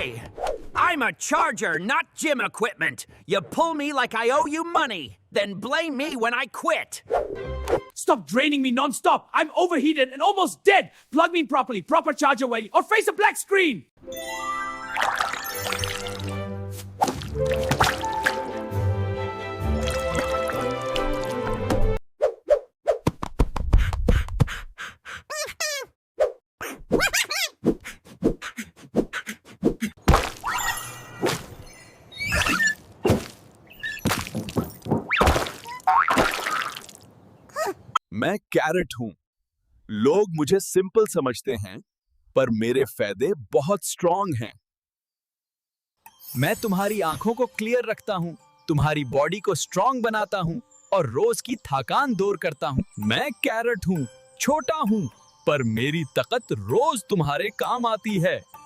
guy. I'm a charger, not gym equipment. You pull me like I owe you money, then blame me when I quit. Stop draining me non-stop. I'm overheated and almost dead. Plug me in properly, proper charger way, or face a black screen. मैं carat हूं। लोग मुझे simple समझते हैं, पर मेरे फायदे बहुत स्ट्रॉन्ग हैं। मैं तुम्हारी आंखों को क्लियर रखता हूं, तुम्हारी बॉडी को स्ट्रॉन्ग बनाता हूं और रोज की थकान दूर करता हूं। मैं कैरेट हूं, छोटा हूं, पर मेरी ताकत रोज तुम्हारे काम आती है।